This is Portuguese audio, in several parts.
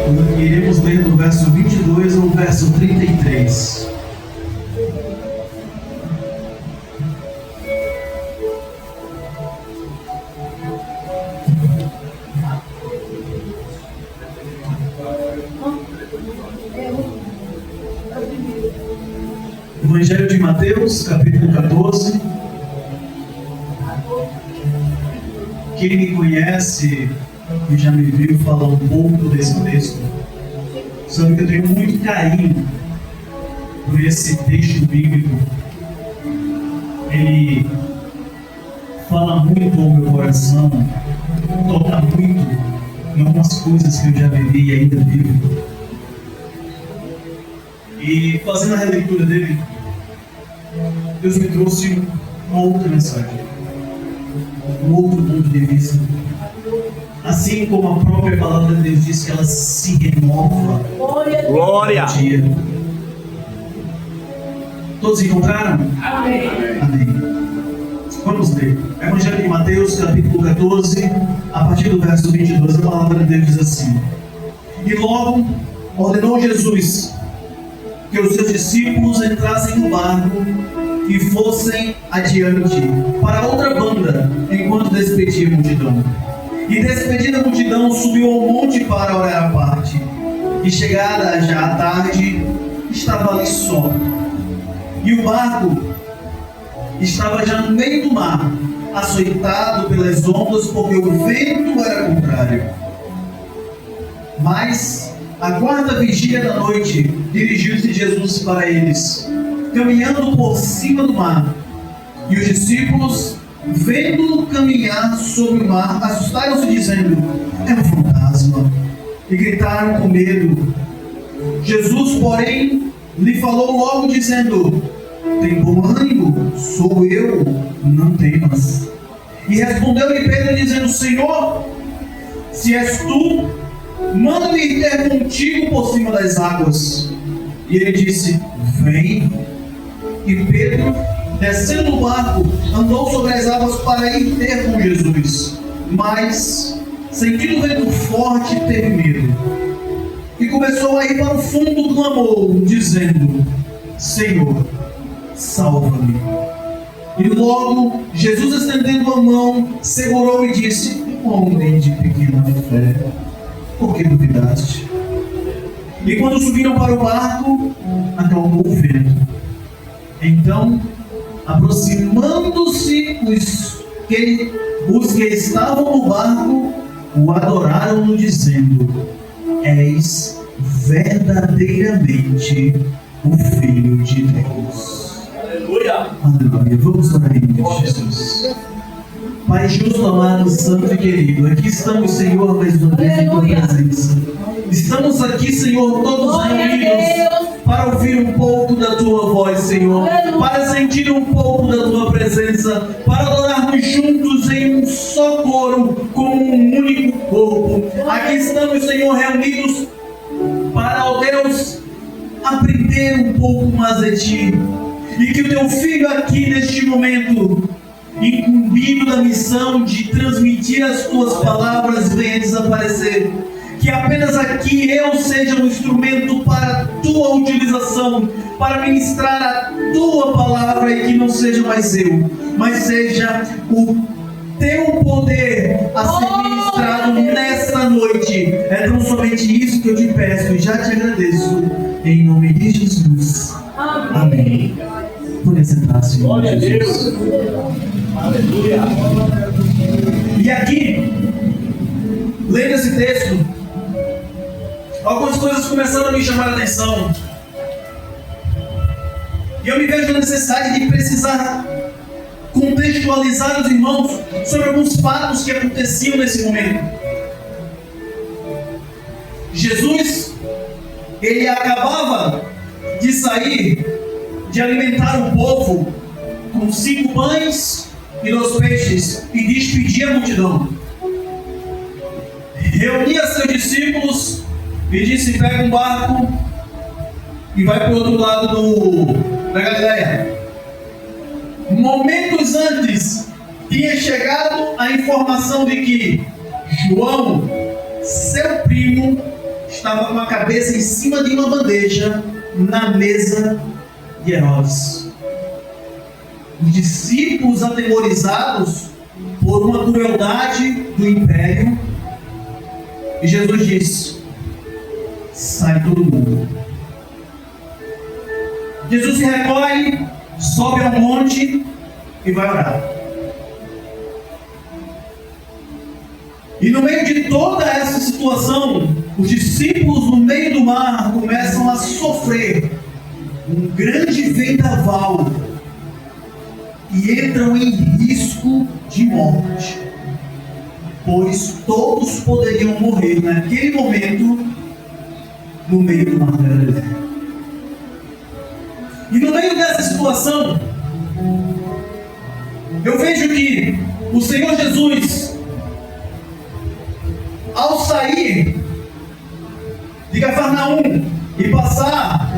Iremos ler do verso 22 ao verso 33. Evangelho de Mateus, capítulo 14. Quem me conhece e já me viu falar um pouco desse texto, sabe que eu tenho muito carinho por esse texto bíblico. Ele fala muito ao meu coração, toca muito em algumas coisas que eu já vivi e ainda vivo. E fazendo a releitura dele, Deus me trouxe uma outra mensagem, um outro ponto de vista. Assim como a própria palavra de Deus diz que ela se renova. Glória! Dia. Todos encontraram? Amém. Amém. Vamos ler. Evangelho de Mateus, capítulo 14, a partir do verso 22, a palavra de Deus diz assim: E logo ordenou Jesus que os seus discípulos entrassem no barco e fossem adiante para outra banda, enquanto despedia a multidão. E despedida a multidão, subiu ao monte para orar à parte. E chegada já a tarde, estava ali só. E o barco estava já no meio do mar, açoitado pelas ondas, porque o vento era contrário. Mas, à quarta vigília da noite, dirigiu-se Jesus para eles, caminhando por cima do mar. E os discípulos, vendo-o caminhar sobre o mar, assustaram-se, dizendo: é um fantasma, e gritaram com medo. Jesus, porém, lhe falou logo, dizendo: tem bom ânimo, sou eu, não temas. E respondeu-lhe Pedro, dizendo: Senhor, se és tu, manda-me ir ter contigo por cima das águas. E ele disse: vem. E Pedro, descendo do barco, andou sobre as águas para ir ter com Jesus. Mas, sentindo o vento forte, teve medo. E começou a ir para o fundo, clamou, dizendo: Senhor, salva-me. E logo, Jesus, estendendo a mão, segurou e disse: homem de pequena fé, por que duvidaste? E quando subiram para o barco, acalmou o vento. Então, aproximando-se os que estavam no barco, o adoraram-no, dizendo: és verdadeiramente o Filho de Deus. Aleluia! Aleluia. Vamos orar em Deus, Jesus. Pai justo, amado, santo e querido, aqui estamos, Senhor, mais uma vez em tua presença. Estamos aqui, Senhor, todos reunidos para ouvir um pouco da tua voz, Senhor, para sentir um pouco da tua presença, para adorarmos juntos em um só coro, como um único corpo. Aqui estamos, Senhor, reunidos para, ó Deus, aprender um pouco mais de ti. E que o teu filho aqui neste momento, incumbido da missão de transmitir as tuas palavras, venha desaparecer. Que apenas aqui eu seja um instrumento para a tua utilização, para ministrar a tua palavra, e que não seja mais eu, mas seja o teu poder a ser ministrado nesta noite. É tão somente isso que eu te peço e já te agradeço, em nome de Jesus. Amém. Por sentar, Senhor. Glória a Deus! Aleluia! E aqui, lendo esse texto, algumas coisas começaram a me chamar a atenção. E eu me vejo na necessidade de precisar contextualizar os irmãos sobre alguns fatos que aconteciam nesse momento. Jesus, ele acabava de sair de alimentar o povo com 5 pães e 2 peixes e despedir a multidão. Reunia seus discípulos e disse: pega um barco e vai para o outro lado da Galileia. Momentos antes tinha chegado a informação de que João, seu primo, estava com a cabeça em cima de uma bandeja na mesa de Herodes. Os discípulos, atemorizados por uma crueldade do império, e Jesus disse: sai todo mundo. Jesus se recolhe, sobe ao monte e vai orar. E no meio de toda essa situação, os discípulos no meio do mar começam a sofrer um grande vendaval e entram em risco de morte, pois todos poderiam morrer naquele momento no meio do mar da Galileia. E no meio dessa situação, eu vejo que o Senhor Jesus, ao sair de Cafarnaum e passar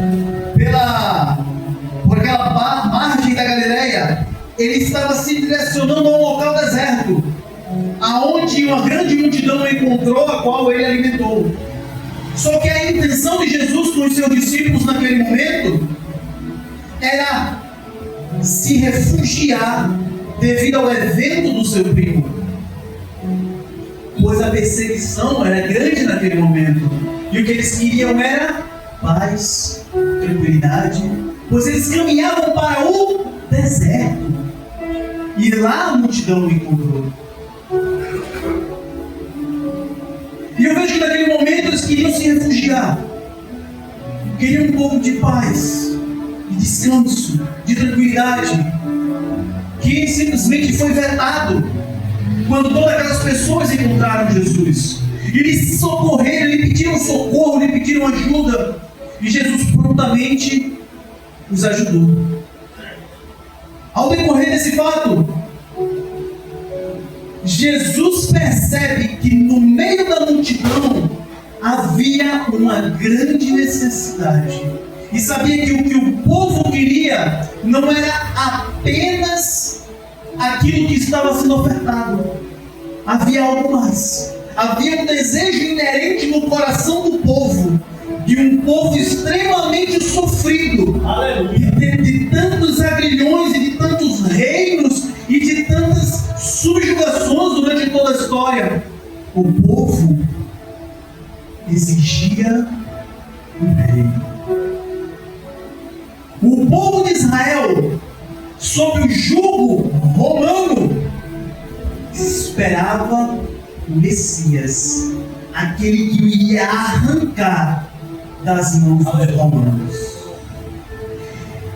por aquela margem da Galileia, ele estava se direcionando a um local deserto, aonde uma grande multidão o encontrou, a qual ele alimentou. Só que a intenção de Jesus com os seus discípulos naquele momento era se refugiar devido ao evento do seu primo, pois a perseguição era grande naquele momento, e o que eles queriam era paz, tranquilidade, pois eles caminhavam para o deserto, e lá a multidão o encontrou. E eu vejo que naquele momento eles queriam se refugiar, queriam um pouco de paz, de descanso, de tranquilidade, que simplesmente foi vetado quando todas aquelas pessoas encontraram Jesus. Eles socorreram, eles pediram socorro, eles pediram ajuda, e Jesus prontamente os ajudou. Ao decorrer desse fato, Jesus percebe que no meio da multidão havia uma grande necessidade, e sabia que o que o povo queria não era apenas aquilo que estava sendo ofertado. Havia algo mais. Havia um desejo inerente no coração do povo, de um povo extremamente sofrido, de tantos agrilhões e de tantos reinos e de tantas subjugações durante toda a história. O povo exigia um rei. O povo de Israel, sob o jugo romano, esperava o Messias, aquele que iria arrancar das mãos dos romanos.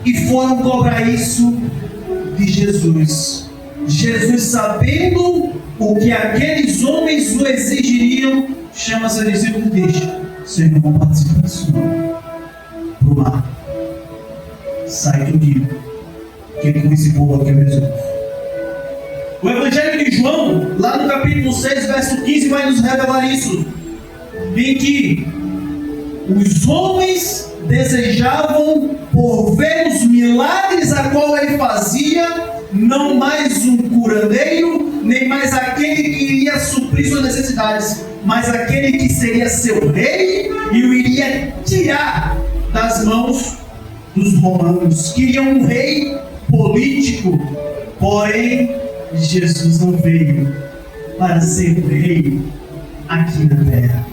E foram cobrar isso de Jesus. Jesus, sabendo o que aqueles homens o exigiriam, chama seus discípulos e diz: vocês não vão participar disso não. Pro mar. Sai comigo, que com esse povo aqui eu resolvo. O Evangelho de João, lá no capítulo 6, verso 15, vai nos revelar isso, em que os homens desejavam por ver os milagres a qual ele fazia, não mais um curandeiro, nem mais aquele que iria suprir suas necessidades, mas aquele que seria seu rei e o iria tirar das mãos dos romanos. Queriam um rei político, porém Jesus não veio para ser rei aqui na terra.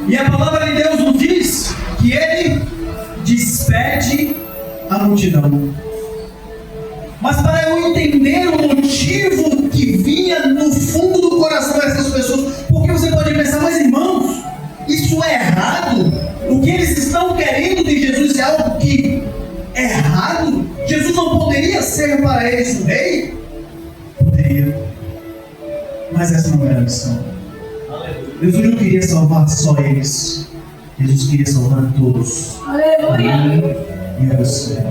E a palavra de Deus nos diz que ele despede a multidão. Mas para eu entender o motivo que vinha no fundo do coração dessas pessoas, porque você pode pensar, mas irmãos, isso é errado? O que eles estão querendo de Jesus é algo que é errado? Jesus não poderia ser para eles o rei? Poderia. Mas essa não era a missão. Jesus não queria salvar só eles. Jesus queria salvar todos. Aleluia! E você.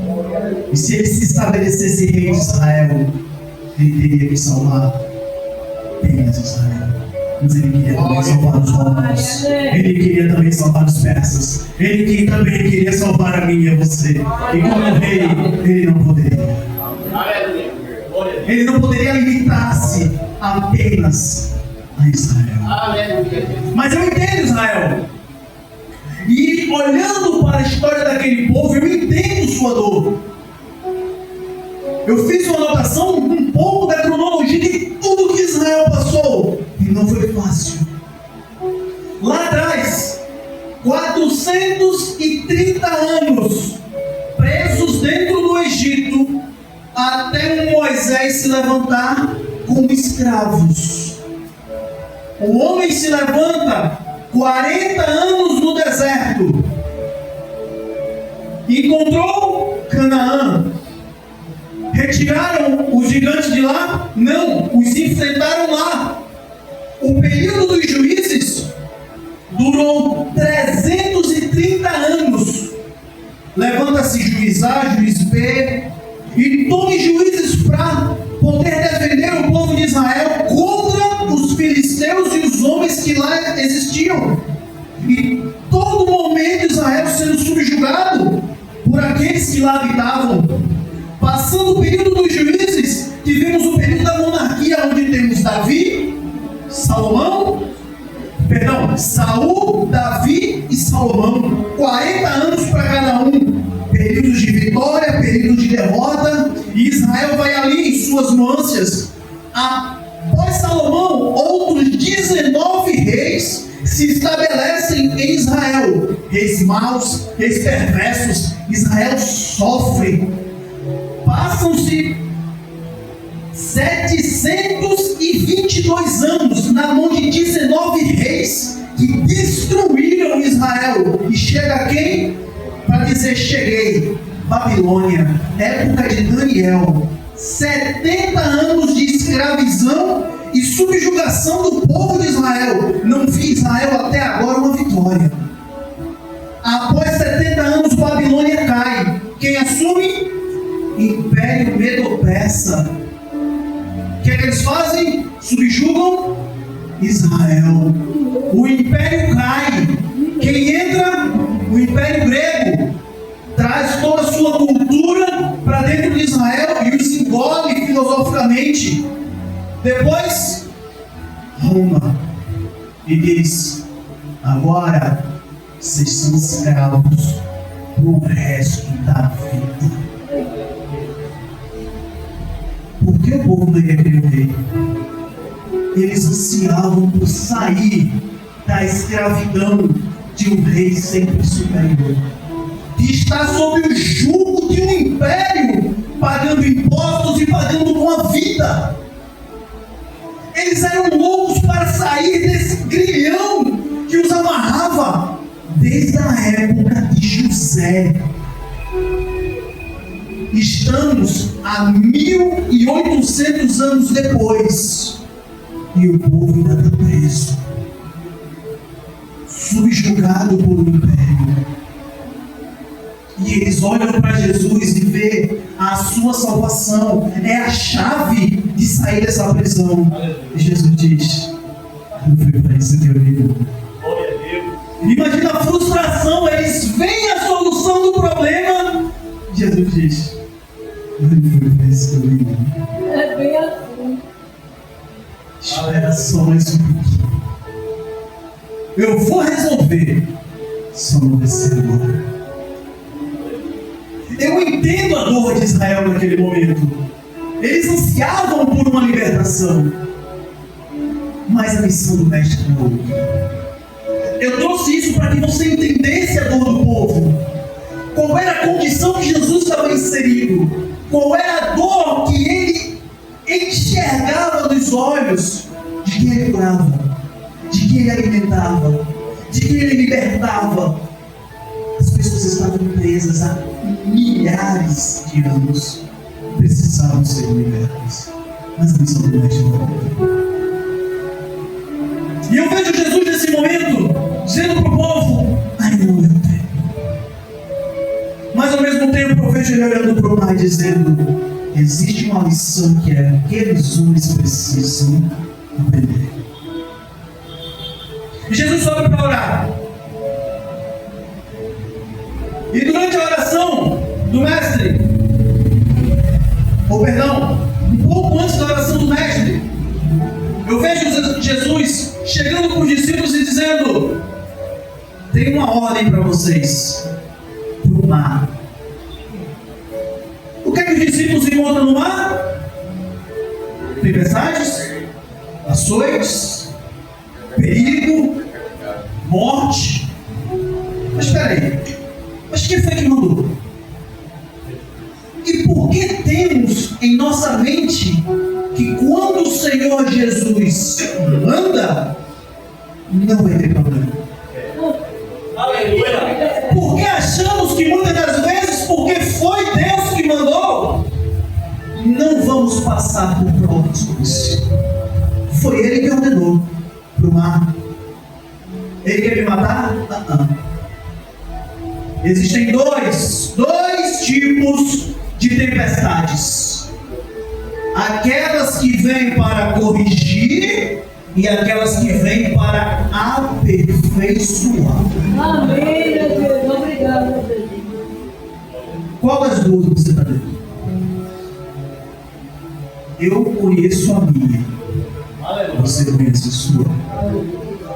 E se ele se estabelecesse rei de Israel, ele teria que salvar apenas Israel. Mas ele queria também salvar os romanos. Ele queria também salvar os persas. Ele também queria salvar a mim e a você. E como rei, ele não poderia. Ele não poderia limitar-se apenas a Israel. Mas eu entendo, Israel. E olhando para a história daquele povo, eu entendo sua dor. Eu fiz uma anotação um pouco da cronologia de tudo que Israel passou. E não foi fácil. Lá atrás, 430 anos presos dentro do Egito, até Moisés se levantar como escravos. O homem se levanta 40 anos no deserto. Encontrou Canaã. Retiraram os gigantes de lá? Não, os enfrentaram lá. O período dos juízes durou 330 anos. Levanta-se juiz A, juiz B, e tome juízes para poder defender o povo de Israel contra os filisteus e os homens que lá existiam. E todo momento Israel sendo subjugado por aqueles que lá habitavam. Passando o período dos juízes, tivemos o período da monarquia, onde temos Saul, Davi e Salomão. 40 anos para cada um. Períodos de vitória, períodos de derrota. E Israel vai ali em suas nuances. Após Salomão, outros 19 reis se estabelecem em Israel. Reis maus, reis perversos. Israel sofre. Passam-se 722 anos na mão de 19 reis que destruíram Israel. E chega quem? Para dizer: cheguei. Babilônia, época de Daniel. 70 anos de escravidão e subjugação do povo de Israel. Não vi Israel até agora uma vitória. Após 70 anos, Babilônia cai. Quem assume? Império Medo-Persa. O que é que eles fazem? Subjugam Israel. O império cai. Quem entra? O Império Grego. Traz toda a sua cultura para dentro de Israel e os engole filosoficamente. Depois, Roma. E diz: agora vocês são escravos pro resto da vida. Por que o povo não ia querer o rei? Eles ansiavam por sair da escravidão de um rei sempre superior, de estar sob o jugo de um império, pagando impostos e pagando com a vida. Eles eram loucos para sair desse grilhão que os amarrava desde a época de José. Estamos a 1800 anos depois e o povo ainda está preso, subjugado por um império. E eles olham para Jesus e vê a sua salvação é a chave de sair dessa prisão. E Jesus diz: não foi para isso que eu vim. Imagina a frustração. Eles veem a solução do problema. Jesus diz: não foi para isso que eu vim. É bem assim. Espera só mais um pouquinho. Eu vou resolver. Só não vai ser agora. Eu entendo a dor de Israel naquele momento. Eles ansiavam por uma libertação. Mas a missão do mestre não é outra. Eu trouxe isso para que você entendesse a dor do povo. Qual era a condição que Jesus estava inserido. Qual era a dor que ele enxergava nos olhos de quem ele curava, de quem ele alimentava, de quem ele libertava. As pessoas estavam presas há milhares de anos, precisavam ser libertas, mas a missão do mestre não. E eu vejo Jesus nesse momento dizendo para o povo: ainda não é o tempo. Mas ao mesmo tempo eu vejo ele olhando para o mar e dizendo: existe uma lição que aqueles homens precisam aprender. E Jesus sobe para orar. E durante a oração do mestre, um pouco antes da oração do mestre, eu vejo Jesus chegando para os discípulos e dizendo: tem uma ordem para vocês: para o mar. O que é que os discípulos encontram no mar? Tempestades, açoites, perigo, morte. Mas espera aí, mas quem foi que mandou? E por que temos em nossa mente que quando o Senhor Jesus manda, não vai ter problema? Aleluia. Por que achamos que muitas das vezes, porque foi Deus que mandou, não vamos passar por provas? Foi Ele que ordenou para o mar. Ele quer me matar? Existem dois tipos de tempestades: aquelas que vêm para corrigir e aquelas que vêm para aperfeiçoar. Amém, meu Deus. Obrigada, Deus. Qual das duas você está dentro? Eu conheço a minha. Você conhece a sua.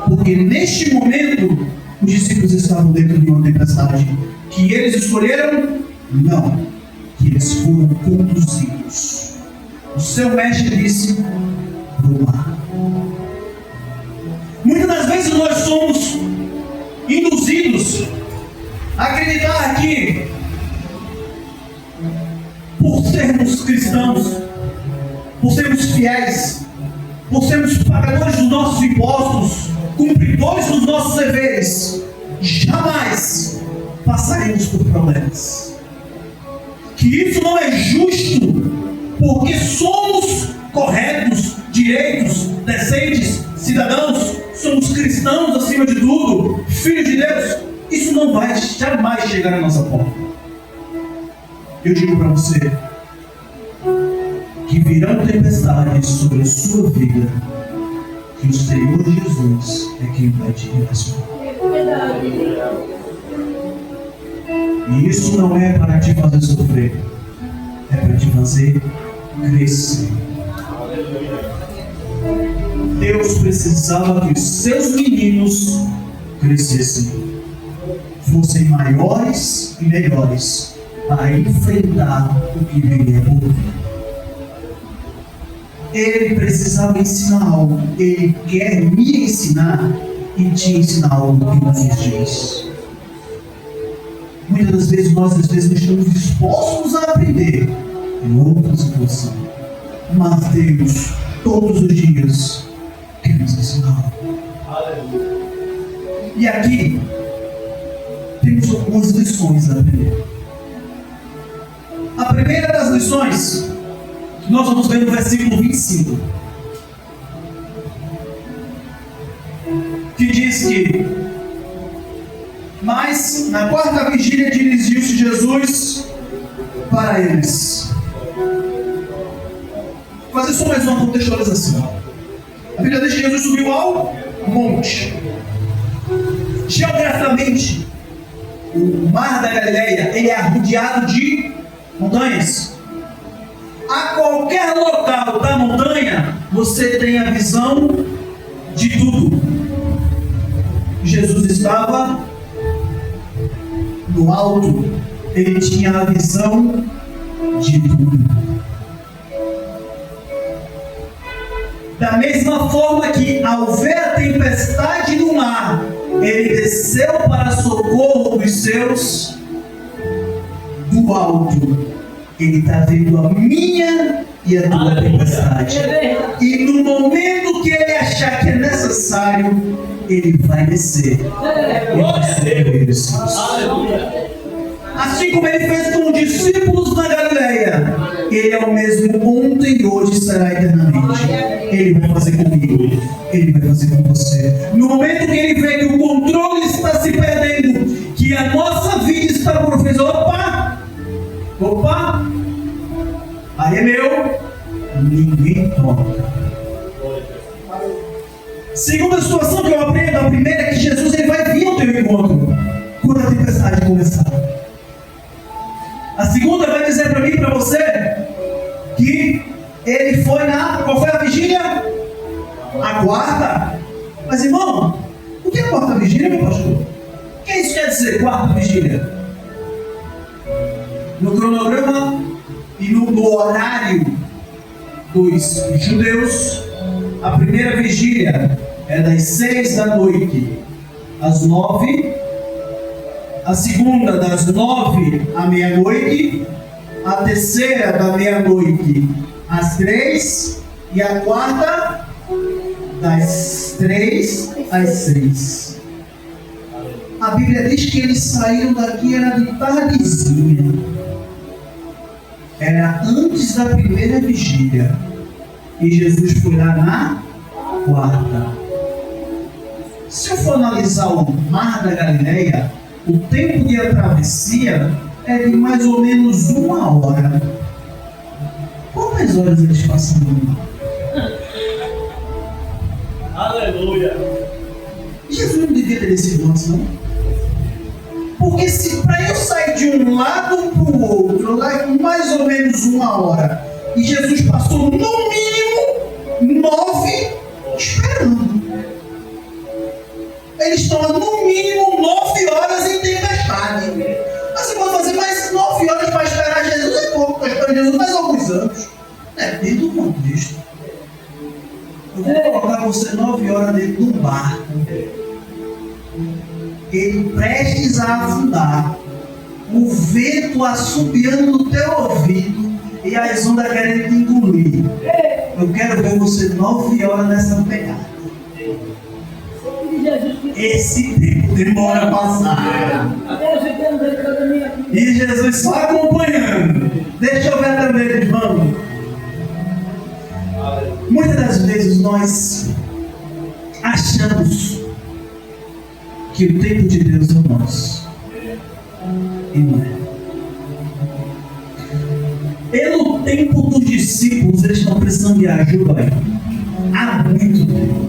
Porque neste momento os discípulos estavam dentro de uma tempestade que eles escolheram? Não. Que eles foram conduzidos. O seu mestre disse: para o mar. Muitas das vezes nós somos induzidos a acreditar que, por sermos cristãos, por sermos fiéis, por sermos pagadores dos nossos impostos, cumpridores dos nossos deveres, jamais passaremos por problemas. Que isso não é justo, porque somos corretos, direitos, decentes, cidadãos, somos cristãos acima de tudo, filhos de Deus. Isso não vai jamais chegar à nossa porta. Eu digo para você que virão tempestades sobre a sua vida, que o Senhor Jesus é quem vai te direcionar. É verdade. E isso não é para te fazer sofrer, é para te fazer crescer. Deus precisava que os seus meninos crescessem, fossem maiores e melhores para enfrentar o que viria por vir. Ele precisava ensinar algo. Ele quer me ensinar e te ensinar algo todos os dias. Muitas das vezes nós não estamos dispostos a aprender em outra situação, mas Deus todos os dias quer nos ensinar. E aqui temos algumas lições a aprender. A primeira das lições nós vamos ver no versículo 25, que diz que: mas na quarta vigília dirigiu-se Jesus para eles. Vou fazer só mais uma contextualização. A Bíblia diz que Jesus subiu ao monte. Geograficamente, o mar da Galileia ele é rodeado de montanhas. A qualquer local da montanha você tem a visão de tudo. Jesus estava no alto, ele tinha a visão de tudo. Da mesma forma que, ao ver a tempestade no mar, ele desceu para socorro dos seus do alto. Ele está vendo a minha e a tua tempestade. E no momento que ele achar que é necessário, ele vai descer. Ele vai socorrer os seus. Assim como ele fez com os discípulos na Galileia, ele é o mesmo ontem e hoje será eternamente. Ele vai fazer comigo, ele vai fazer com você. No momento que ele vê que o controle está se perdendo, que a nossa vida está por fez, opa, aí é meu, ninguém toca. Segunda situação que eu aprendo, a primeira é que Jesus ele vai vir ao teu encontro quando a tempestade começar. A segunda vai dizer para mim e para você que ele foi na... Qual foi a vigília? A quarta. Mas irmão, o que é a quarta vigília, meu pastor? dizer, quarta vigília. No cronograma e no horário dos judeus, a primeira vigília é das 6 da noite às 9, a segunda das 9 à meia-noite, a terceira da meia-noite às 3 e a quarta das 3 às 6. A Bíblia diz que eles saíram daqui, era de tardezinha. Era antes da primeira vigília. E Jesus foi lá na quarta. Se eu for analisar o Mar da Galileia, o tempo de travessia é de mais ou menos 1 hora. Quantas horas eles passam no mar? Aleluia. Jesus não devia ter descido antes, não? Porque se para eu sair de um lado para o outro, lá em mais ou menos 1 hora, e Jesus passou no mínimo 9 esperando. Eles estão no mínimo 9 horas em tempestade. Mas você pode fazer mais 9 horas para esperar Jesus, é pouco para esperar Jesus mais alguns anos. Depende do contexto. Eu vou colocar você 9 horas dentro de um barco. Ele prestes a afundar, o vento assobiando no teu ouvido e as ondas querendo te engolir. Eu quero ver você 9 horas nessa pegada. Esse tempo demora a passar. E Jesus só acompanhando. Deixa eu ver também, vamos. Muitas das vezes nós achamos que o tempo de Deus é o nosso. E não é. Pelo tempo dos discípulos, eles estão precisando de ajuda aí. Há muito tempo.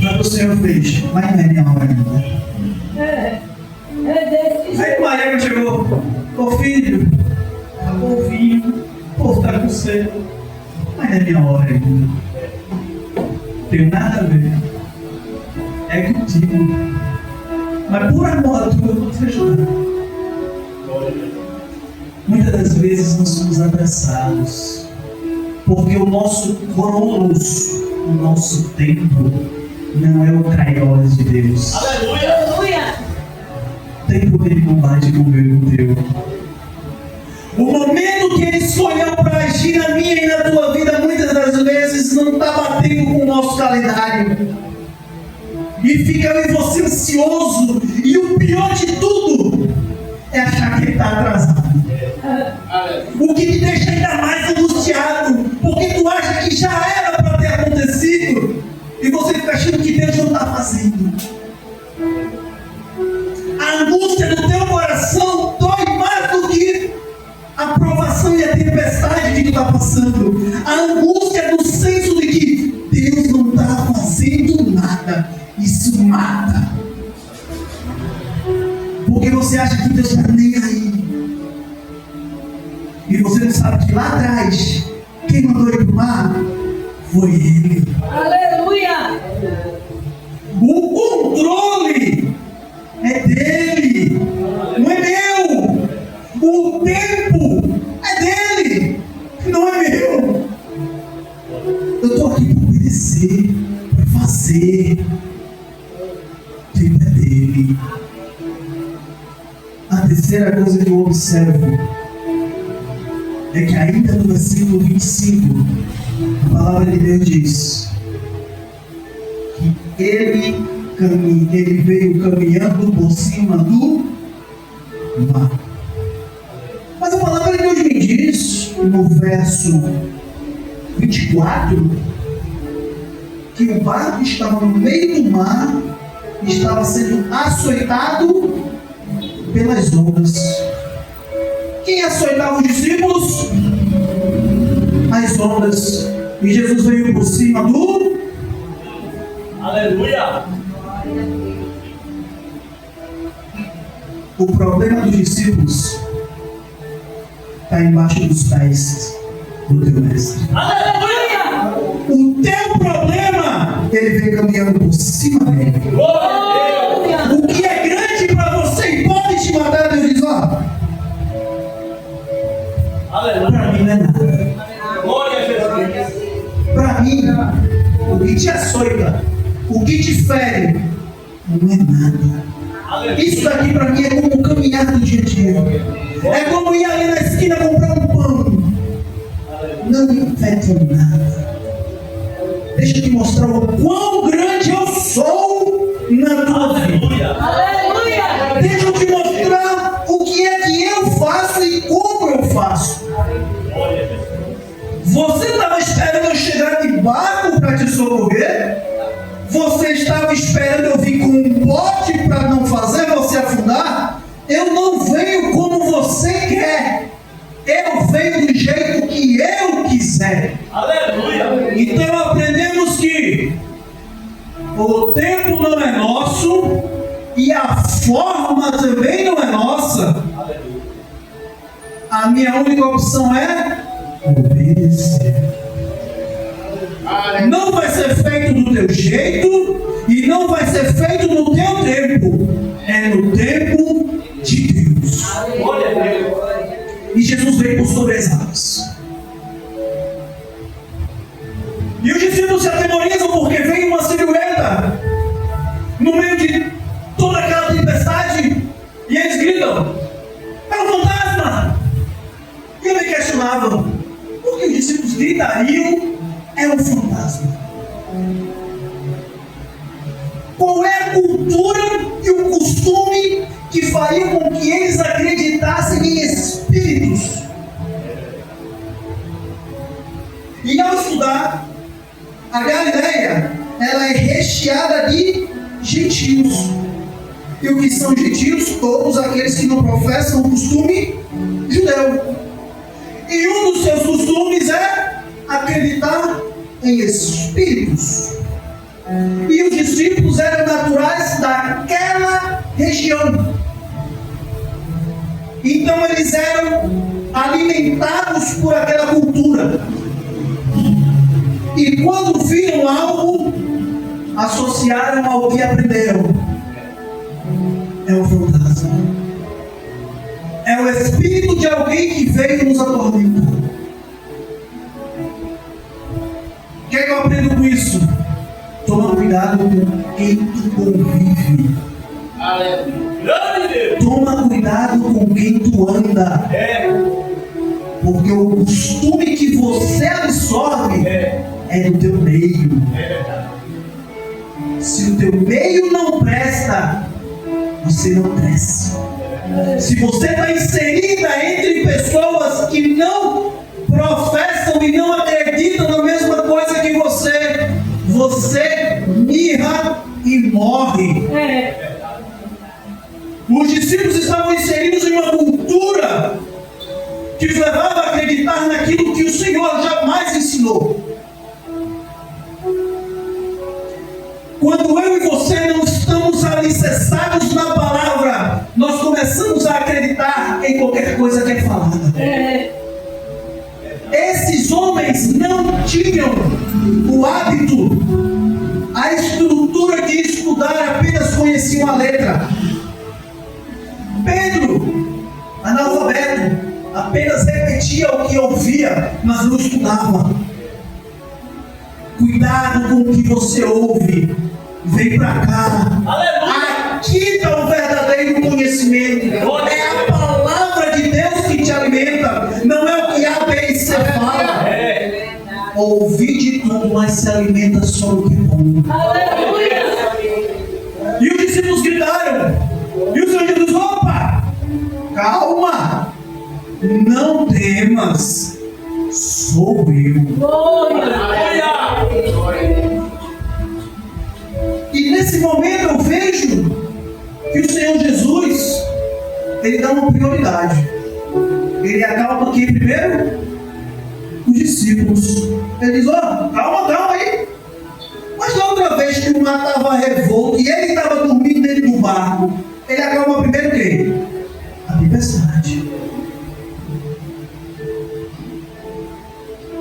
Mas o Senhor fez, mas não é minha hora ainda. Aí Maria chegou, ô filho, acabou o vinho, o povo está com sede, mas não é minha hora ainda. Não tem nada a ver. É contigo. Mas por amor a tu eu vou te ajudar. Muitas das vezes nós somos apressados, porque o nosso cronos, o nosso tempo, não é o kairos de Deus. Aleluia. O tempo dele não bate com o meu e com o teu. O momento que ele escolheu para agir na minha e na tua vida, muitas das vezes não está batendo com o nosso calendário. E fica eu e você ansioso. E o pior de tudo é achar que ele está atrasado. O que te deixa ainda mais angustiado, porque tu acha que já era para ter acontecido e você fica achando que Deus não está fazendo. A angústia do teu coração dói mais do que a provação e a tempestade que tu está passando. A angústia do senso de que Deus não está fazendo nada. Isso mata. Porque você acha que Deus está nem aí. E você não sabe que lá atrás, quem mandou ir para o mar foi Ele. Aleluia! O controle é dele, não é meu. O tempo é dele, não é meu. Eu estou aqui para obedecer, para fazer. O tempo é dele. A terceira coisa que eu observo é que ainda no versículo 25, a palavra de Deus diz que ele veio caminhando por cima do mar. Mas a palavra de Deus me diz, no verso 24, que o barco estava no meio do mar e estava sendo açoitado pelas ondas. Quem açoitava os discípulos? As ondas. E Jesus veio por cima do... Aleluia. O problema dos discípulos está embaixo dos pés do teu mestre. Aleluia. O teu problema, ele vem caminhando por cima dele. Glória a Deus. O que é grande te açoita, o que te fere, não é nada. Isso daqui para mim é como caminhar do dia a dia. É como ir ali na esquina comprar um pão. Não me afeta nada. Deixa eu te mostrar o quão grande eu sou na tua vida. Aleluia. Deixa eu te mostrar o que é que eu faço e como eu faço. Você estava esperando eu chegar de barco para te socorrer? Você estava esperando eu vir com um bote para não fazer você afundar? Eu não venho como você quer. Eu venho do jeito que eu quiser. Aleluia. Então aprendemos que o tempo não é nosso e a forma também não é nossa. A minha única opção é obedecer. Não vai ser feito do teu jeito e não vai ser feito no teu tempo. É no tempo de Deus. Glória a Deus. E Jesus veio por sobre as águas. E os discípulos se atemorizam porque vem uma silhueta no meio de toda aquela tempestade e eles gritam: é um fantasma! E eu me questionava: por que os discípulos gritariam é um fantasma? Qual é a cultura e o costume que faria com que eles acreditassem em espíritos? E ao estudar, a Galileia, ela é recheada de gentios. E o que são gentios? Todos aqueles que não professam o costume judeu. E um dos seus costumes é acreditar em espíritos. E os discípulos eram naturais daquela região. Então eles eram alimentados por aquela cultura. E quando viram algo, associaram ao que aprenderam. É um fantasma. É o espírito de alguém que veio nos atormentar. O que é que eu aprendo com isso? Toma cuidado com quem tu convive. Toma cuidado com quem tu anda. Porque o costume que você absorve é do teu meio. Se o teu meio não presta, você não cresce. Se você está inserida entre pessoas que não professam e não acreditam na mesma coisa que você mirra e morre. Os discípulos estavam inseridos em uma cultura que os levava a acreditar naquilo que o Senhor jamais ensinou. Quando eu e você não estamos alicerçados na palavra, nós começamos a acreditar em qualquer coisa que é falada. Esses homens não tinham o hábito, a estrutura de estudar, apenas conheciam a letra. Pedro, analfabeto, apenas repetia o que ouvia, mas não estudava. Cuidado com o que você ouve. Vem para cá. Aleluia. Aqui está o verdadeiro conhecimento. É a palavra de Deus que te alimenta. Não é o que A, B e C fala. Ouvi de tudo, mas se alimenta só do que é bom. Aleluia. E os discípulos gritaram. E o Senhor Jesus: opa, calma, não temas, sou eu. Glória. E nesse momento eu vejo que o Senhor Jesus, ele dá uma prioridade. Ele acalma aqui primeiro os discípulos. Ele diz: ó, calma aí. Mas na outra vez que o mar estava revolto e ele estava dormindo dentro do barco, ele acalma primeiro quem? A tempestade.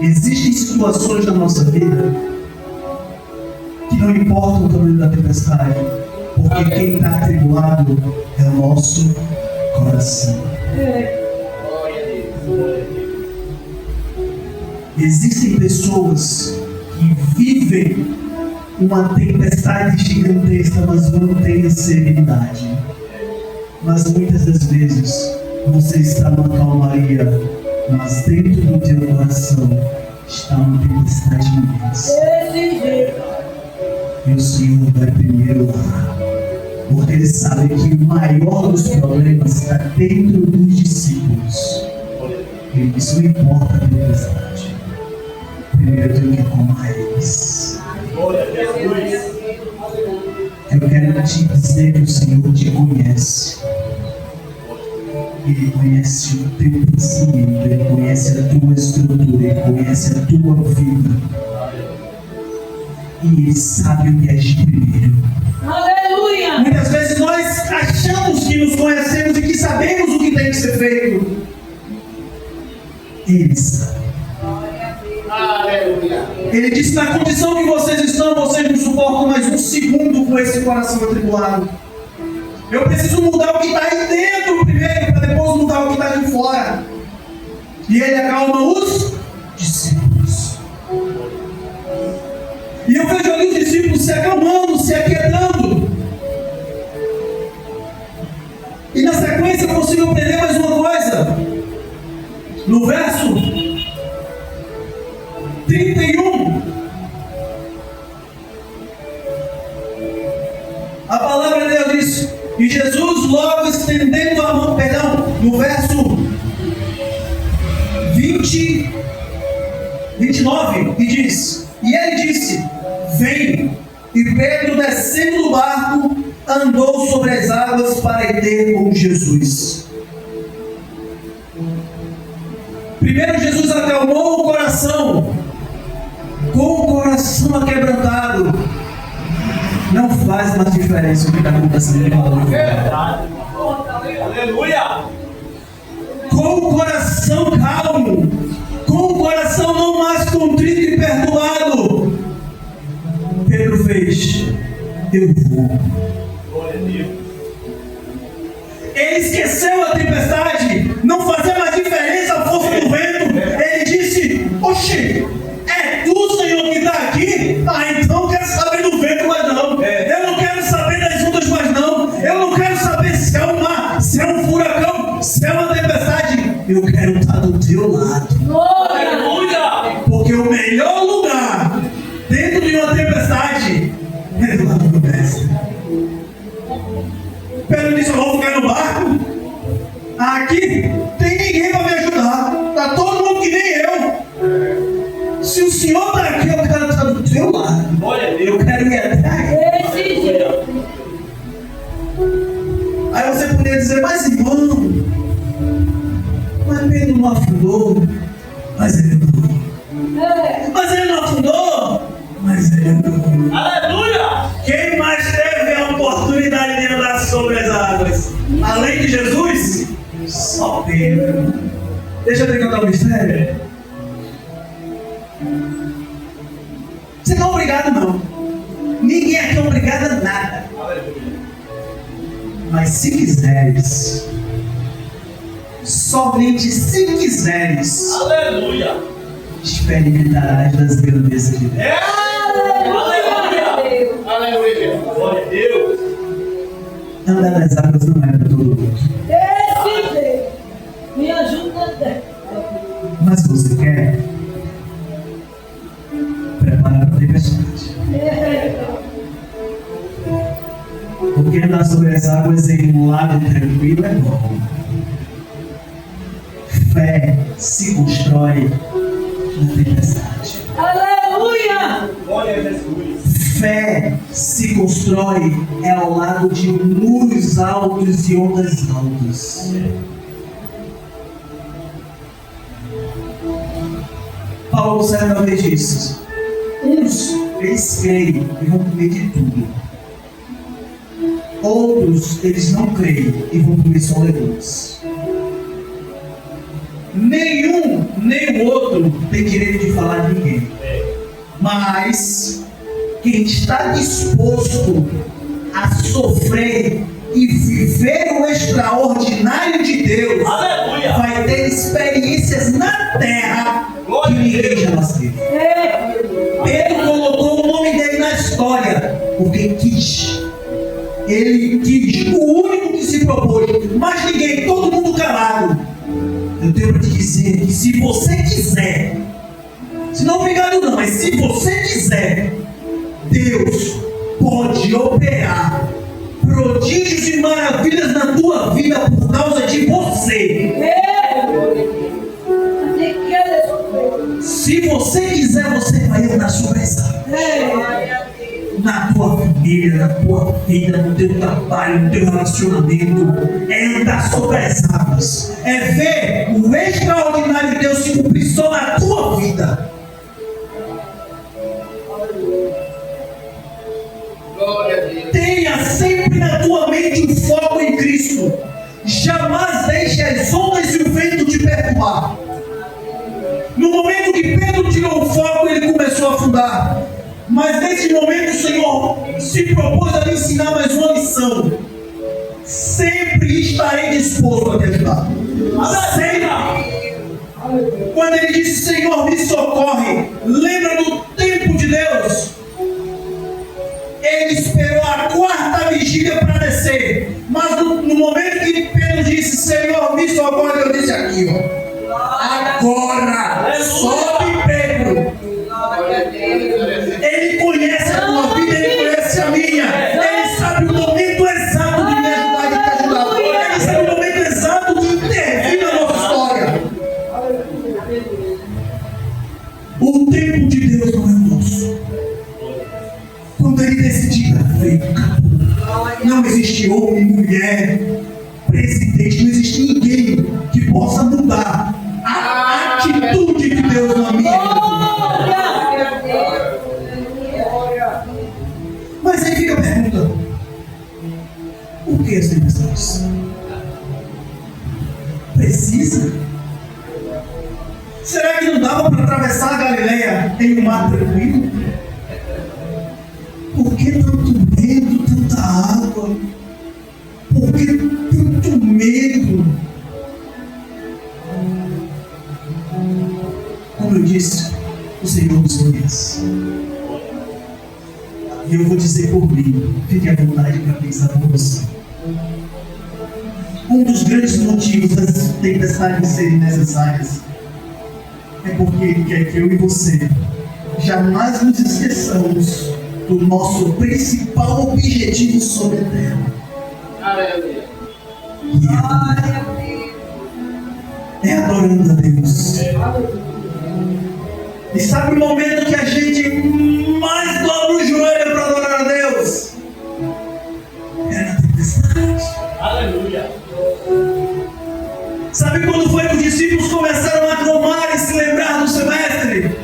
Existem situações na nossa vida que não importa o tamanho da tempestade, porque quem está atribulado é o nosso coração. Existem pessoas que vivem uma tempestade gigantesca, mas mantenha serenidade. Mas muitas das vezes você está numa calmaria, mas dentro do teu coração está uma tempestade imensa. E o Senhor vai primeiro lá, porque Ele sabe que o maior dos problemas está dentro dos discípulos. Ele disse: não importa a tempestade, primeiro eu tenho que acalmar eles. Eu quero te dizer que o Senhor te conhece. Ele conhece o teu pensamento, Ele conhece a tua estrutura, Ele conhece a tua vida. E Ele sabe o que é de primeiro. Aleluia! Muitas vezes nós achamos que nos conhecemos e que sabemos o que tem que ser feito. Ele sabe. Ele disse: na condição que vocês estão, vocês não suportam mais um segundo com esse coração atribulado. Eu preciso mudar o que está aí dentro primeiro, para depois mudar o que está de fora. E Ele acalma os discípulos. E eu vejo ali os discípulos se acalmando, se aquietando. E na sequência eu consigo aprender mais uma coisa. No verso 31, a palavra de Deus diz: e Jesus logo estendendo a mão, no verso 29, e diz: e ele disse: vem. E Pedro, descendo do barco, andou sobre as águas para ir ter com Jesus. Primeiro Jesus acalmou o coração. Com o coração aquebrantado, não faz mais diferença o que está acontecendo. Aleluia! Com o coração calmo, com o coração não mais contrito e perdoado, Pedro fez: eu vou. Glória a Deus. Ele esqueceu a tempestade, não fazia mais diferença a força do vento. Ele disse: oxe, é tu, Senhor, que está aqui? Ah, então eu quero saber do vento mais não. Eu não quero saber das ondas mais não. Eu não quero saber se é um mar, se é um furacão, se é uma tempestade. Eu quero estar do teu lado. Aleluia! Porque o melhor lugar dentro de uma tempestade é do lado do mestre. Pedro disse: eu vou ficar no barco. Aqui tem ninguém para me ajudar. Está todo mundo que nem eu. Se o Senhor está aqui, eu quero estar do teu lado. Glória a Deus. Eu quero ir atrás. Aí você poderia dizer: mas irmão, mas Pedro não afundou. Mas ele andou. Mas ele não afundou. Mas ele andou. Aleluia! Quem mais teve a oportunidade de andar sobre as águas? Além de Jesus? Só Pedro. Deixa eu te contar um mistério. Você não é obrigado, não. Ninguém aqui é obrigado a nada. Mas se quiseres, somente se quiseres, Aleluia! experimentarás das grandezas de Deus. Aleluia! Aleluia! Glória a Deus! Andar nas águas não é para todo mundo. Me ajuda. Mas você quer? Prepara para a tempestade. Porque andar sobre as águas em um lado tranquilo é bom. Fé se constrói na tempestade. Aleluia! Glória a Jesus! Fé se constrói ao lado de muros altos e ondas altas. Paulo certa vez disse: uns eles creem e vão comer de tudo. Outros eles não creem e vão comer só legumes. Nenhum nem o outro tem direito de falar de ninguém. Mas quem está disposto a sofrer e viver o extraordinário de Deus, Aleluia! vai ter experiências na terra que ninguém jamais teve. Pedro colocou o nome dele na história. ele diz, o único que se propôs, mas ninguém, todo mundo calado. Eu tenho para te dizer que se você quiser, se não obrigado não, mas se você quiser, Deus pode operar prodígios e maravilhas na tua vida por causa de você. Se você quiser, você vai andar sobre essa água. Na tua família, na tua vida, no teu trabalho, no teu relacionamento, é andar sobre as águas, é ver o extraordinário de Deus se cumprir só na tua vida. Tenha sempre na tua mente um foco em Cristo. Jamais deixe as ondas e o vento te perturbar. No momento que Pedro tirou o foco, ele começou a afundar. Mas nesse momento o Senhor se propôs a lhe ensinar mais uma lição. Sempre estarei disposto a te ajudar. Sempre. Quando ele disse, Senhor, me socorre, lembra do tempo de Deus? Ele esperou a quarta vigília para descer. Mas no momento que Pedro disse, Senhor, me socorre, eu disse aqui, ó. Agora, sobe Pedro. Ele conhece a tua vida, ele conhece a minha. Ele sabe o momento exato de me ajudar e te ajudar. Ele sabe o momento exato de intervir na nossa história. O tempo de Deus não é nosso. Quando ele decidir para frente, não existe homem, mulher, presidente, não existe ninguém que possa mudar a atitude de Deus na minha vida. Mas aí fica a pergunta: por que as tempestades? Precisa? Será que não dava para atravessar a Galileia em um mar tranquilo? Por que tanto medo, tanta água? Por que tanto medo? Como eu disse, o Senhor nos conhece. E eu vou dizer por mim, fique à vontade para pensar por você. Um dos grandes motivos das tempestades serem necessárias é porque Ele quer que eu e você jamais nos esqueçamos do nosso principal objetivo sobre a terra. É adorando a Deus. E sabe o momento que a gente mais dobra o joelho para adorar a Deus? É na tempestade. Aleluia. Sabe quando foi que os discípulos começaram a clamar e se lembrar do seu mestre?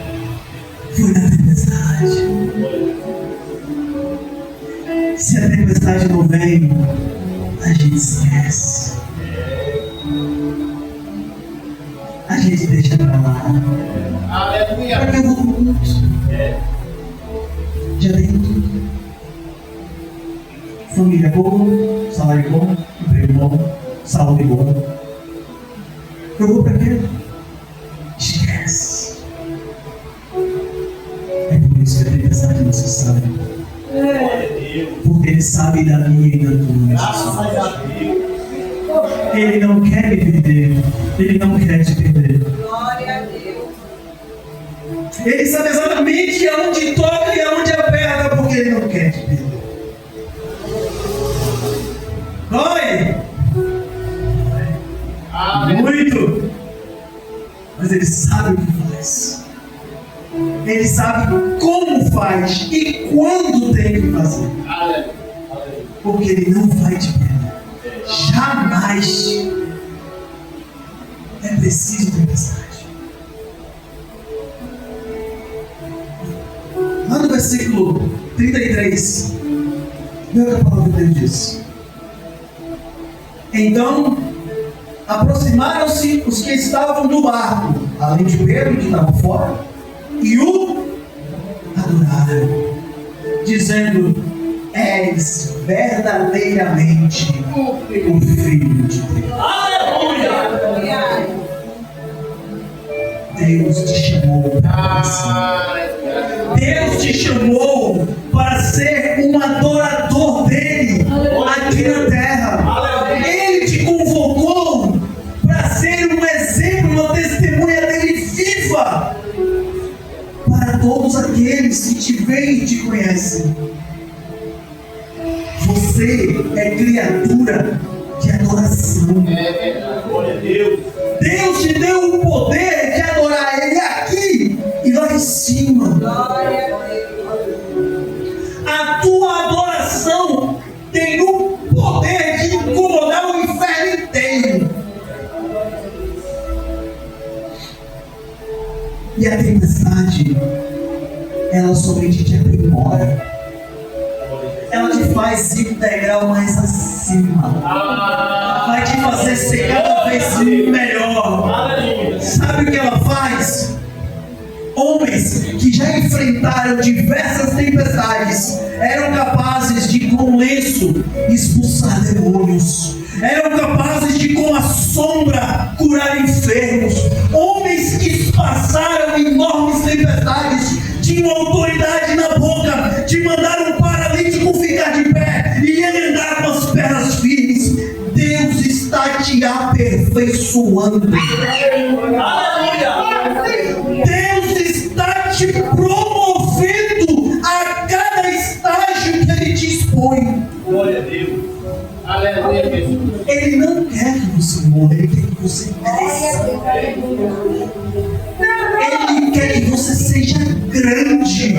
Foi na tempestade. Se a tempestade não vem, a gente esquece. A gente deixa pra lá. Aleluia. Para que eu vou com tudo? Já tenho tudo. Família boa, salário bom, emprego bom, saúde boa. Eu vou para quê? Esquece. É por isso que a tempestade é necessária. Porque Ele sabe da minha e da tua necessidade. Ele não quer me perder. Ele não quer te perder. Glória a Deus. Ele sabe exatamente aonde toca e aonde aperta, porque Ele não quer te perder. Dói! Muito! Mas Ele sabe o que faz. Ele sabe como faz e quando tem que fazer. Porque Ele não vai te perder. Jamais. É preciso tempestade. Lá no versículo 33, veja o que a palavra de Deus diz. Então aproximaram-se os que estavam no barco, além de Pedro que estava fora, e o adoraram, dizendo: és verdadeiramente o Filho de Deus. Aleluia. Deus te chamou para ser. Deus te chamou para ser um adorador dele. conhece. Você é criatura de adoração. Glória a Deus. Deus te deu o poder de adorar Ele aqui e lá em cima. A tua adoração tem o poder de incomodar o inferno inteiro. E a tempestade, ela somente te aprimora. Ela te faz ir um degrau mais acima. Vai te fazer ser cada vez melhor. Sabe o que ela faz? Homens que já enfrentaram diversas tempestades eram capazes de, com lenço, expulsar demônios. Eram capazes de, com a sombra, curar enfermos. Homens que passaram enormes tempestades tinham autoridade na boca de mandar um paralítico ficar de pé e ele andar com as pernas firmes. Deus está te aperfeiçoando. Deus está te promovendo a cada estágio que Ele te expõe. Glória a Deus. Aleluia, Jesus. Ele não quer que você morra, Ele quer que você cresça. Ele quer que você seja grande.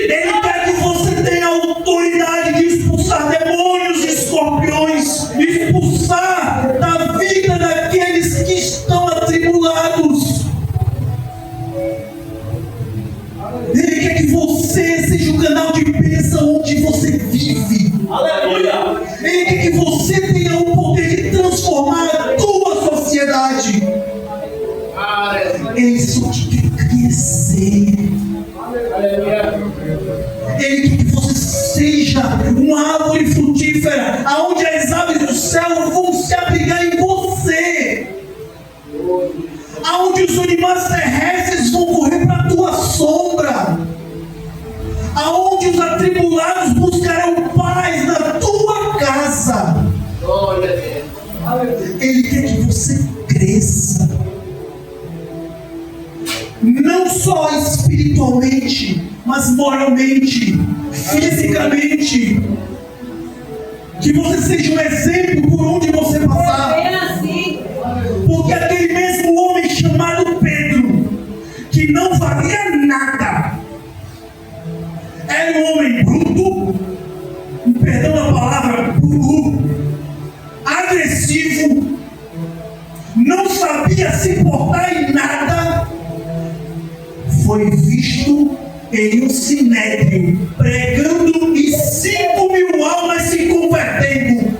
Ele quer que você tenha autoridade de expulsar demônios e escorpiões, expulsar da vida daqueles que estão atribulados. Ele quer que você seja o canal de bênção onde você vive. Aleluia. Ele quer que você tenha o poder de transformar a tua sociedade. Ele só te quer crescer. Aleluia. Ele quer que você seja uma árvore frutífera, aonde as aves do céu vão se abrigar em você, aonde os animais terrestres vão correr para a tua sombra, aonde os atribulados buscarão paz na tua casa. Glória a Deus. Ele quer que você cresça, não só espiritualmente, mas moralmente, fisicamente. Que você seja um exemplo por onde você passar. É assim. Porque aquele mesmo homem chamado Pedro, que não valia nada, era um homem bruto, perdão a palavra, burro, agressivo, não sabia se portar em nada, foi visto em um sinédrio pregando e 5.000 almas se convertendo.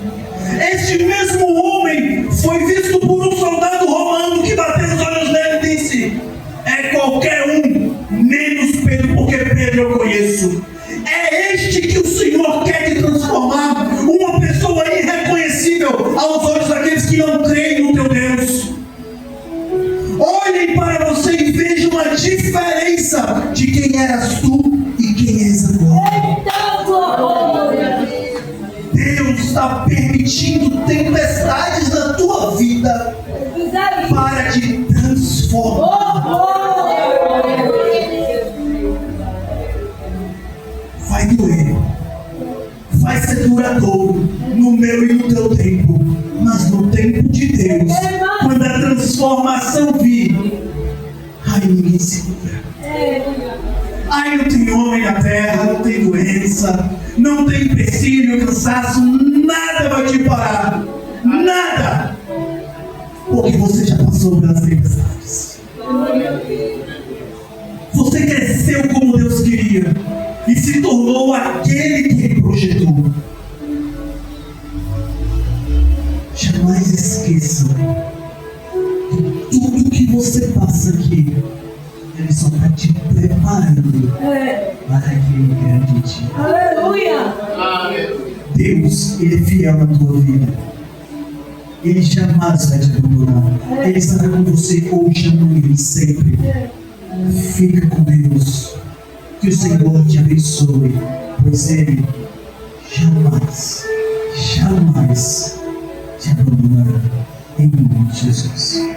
Este mesmo homem foi visto por um soldado romano que bateu os olhos nele e disse: é qualquer um, menos Pedro, porque Pedro eu conheço. É este que o Senhor quer te transformar, uma pessoa irreconhecível aos olhos daqueles que não creem no teu Deus. Olhem para você e vejam a diferença de quem eras tu e quem és agora. Deus está permitindo tempestades na tua vida para te transformar. Vai doer, vai ser duradouro no meu e no teu tempo, mas no tempo de Deus, quando a transformação vir, aí ninguém segura. Aí não tem homem na terra, não tem doença, não tem empecilho, cansaço, nada vai te parar, nada, porque você já passou pelas tempestades. Você cresceu como Deus queria e se tornou aquele que Ele projetou. Jamais esqueça que tudo que você passa aqui, Ele só está te preparando para aquele grande dia. Aleluia. Deus, Ele é fiel na tua vida. Ele jamais vai te abandonar. Ele estará com você hoje, amanhã e sempre. Fica com Deus. Que o Senhor te abençoe, pois Ele jamais, jamais te abandonará. Em nome de Jesus.